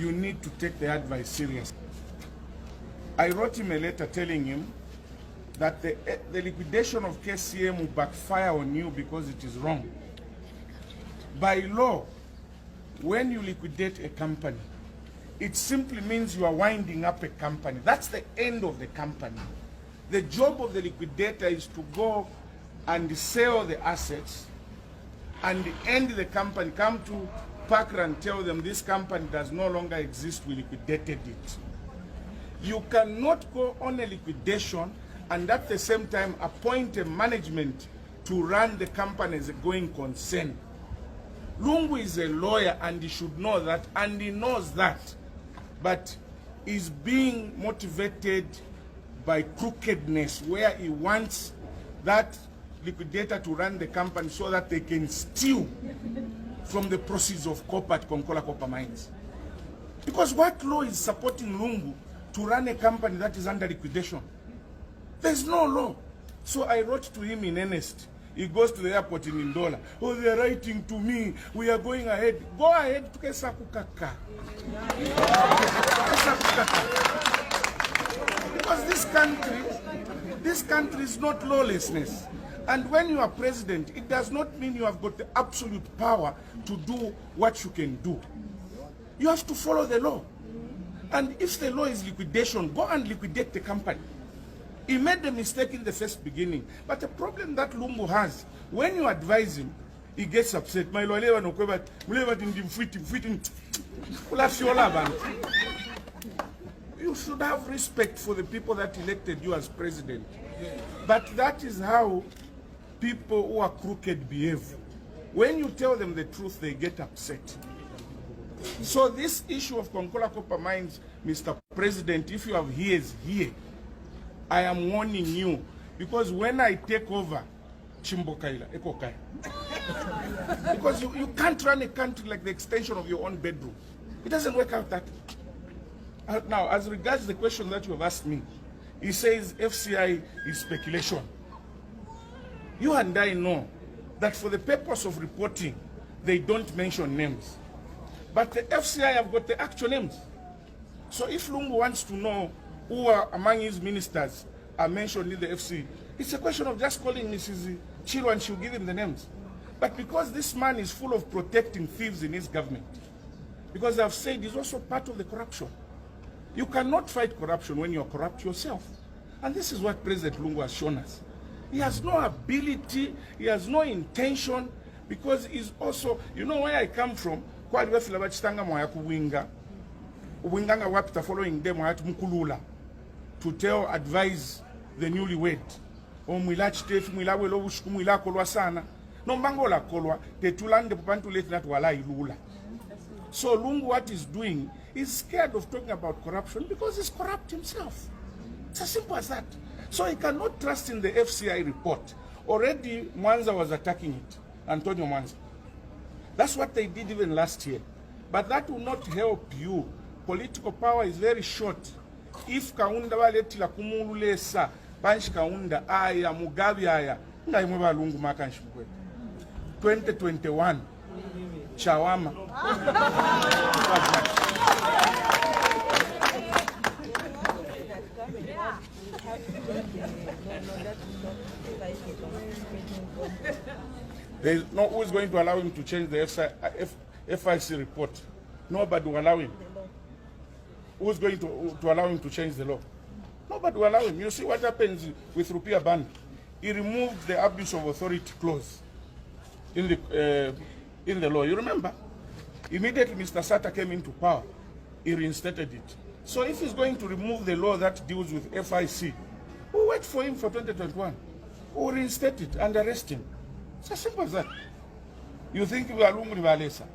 you need to take the advice seriously. I wrote him a letter telling him that the liquidation of KCM will backfire on you because it is wrong. By law, when you liquidate a company, it simply means you are winding up a company. That's the end of the company. The job of the liquidator is to go and sell the assets and end the company, come to Parker and tell them this company does no longer exist, we liquidated it. You cannot go on a liquidation and at the same time appoint a management to run the company as a going concern. Lungu is a lawyer and he should know that, and he knows that, but is being motivated by crookedness, where he wants that liquidator to run the company so that they can steal from the proceeds of copper at Konkola Copper Mines. Because what law is supporting Lungu to run a company that is under liquidation? There's no law. So I wrote to him in earnest. He goes to the airport in Ndola. Oh, they're writing to me. We are going ahead. Go ahead. Because this country is not lawlessness. And when you are president, it does not mean you have got the absolute power to do what you can do. You have to follow the law. And if the law is liquidation, go and liquidate the company. He made the mistake in the first beginning. But the problem that Lungu has, when you advise him, he gets upset. You should have respect for the people that elected you as president. But that is how people who are crooked behave. When you tell them the truth, they get upset. So this issue of Konkola Copper Mines, Mr. President, if you have ears here, I am warning you, because when I take over Chimbokaila, Ekokai, because you can't run a country like the extension of your own bedroom. It doesn't work out that. Now, as regards the question that you have asked me, he says FCI is speculation. You and I know that for the purpose of reporting, they don't mention names. But the FCI have got the actual names. So if Lungu wants to know who are among his ministers are mentioned in the FC, it's a question of just calling Mrs. Chilo and she'll give him the names. But because this man is full of protecting thieves in his government, because I've said he's also part of the corruption. You cannot fight corruption when you're corrupt yourself. And this is what President Lungu has shown us. He has no ability, he has no intention, because he's also, you know where I come from, Uwinganga wapita following them mukulula to tell, advise the newlywed. Omwilachi tefu mwilawe lo bushuku mwilako lwa sana. No mbangola kolwa tetulande pupantu leti natu wala ilula. So Lungu, what he's doing, is scared of talking about corruption because he's corrupt himself. It's as simple as that. So he cannot trust in the FCI report. Already Mwanza was attacking it, Antonio Mwanza. That's what they did even last year. But that will not help you. Political power is very short. If kaunda waletila kumululesa, panch kaunda aya Mugabe aya, ngai mweba Lungu makanshukwe. 2021, Chawama. There's no who is going to allow him to change the FIC report. Nobody will allow him. Who's going to allow him to change the law? Nobody will allow him. You see what happens with Rupiah ban. He removed the abuse of authority clause in the law. You remember? Immediately Mr. Sata came into power, he reinstated it. So if he's going to remove the law that deals with FIC, we'll wait for him for 2021. We'll reinstate it and arrest him. It's as simple as that. You think we are Lungu Rivalesa?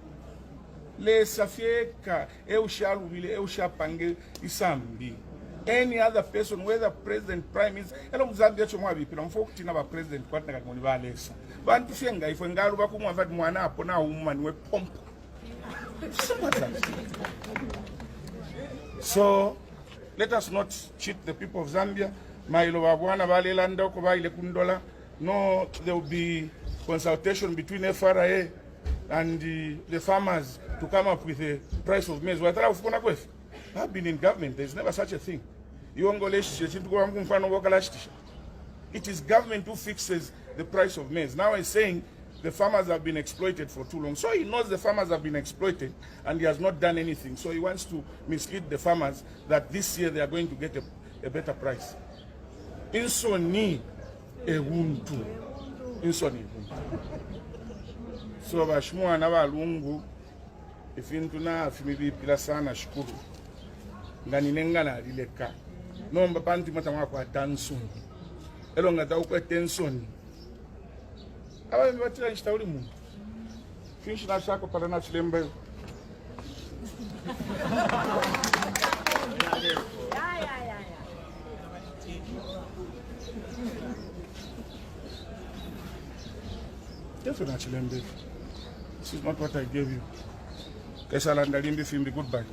Lesa fieka, eushaluvile, eushapange, isambi. Any other person, whether president, prime minister, hello Mzambia chomwa vipi, na mfoku tina ba president kwa tena kakuni Rivalesa. Bantu fienga, ifo ngalu baku mwafadi mwana hapo na umani we pompo. Simple as that. So, let us not cheat the people of Zambia. Mailo wabwana bale landa ko baile kundola. No, there will be consultation between FRA and the farmers to come up with a price of maize. I've been in government. There's never such a thing. It is government who fixes the price of maize. Now he's saying the farmers have been exploited for too long. So he knows the farmers have been exploited and he has not done anything. So he wants to mislead the farmers that this year they are going to get a better price. Insoni ehuntu. Insoni ehuntu. So bashmua na lungu ifintu na fimibi pila sana shukuru. Ngani nengana lileka. Nomba panti matama kwa tansoni. Elo ngata ukwe tensoni. Awa mbatira nshitauri mungu. Finshi na shako pala na chilembe. Definitely, this is not what I gave you. Kesalandalimbi fimbi, goodbye.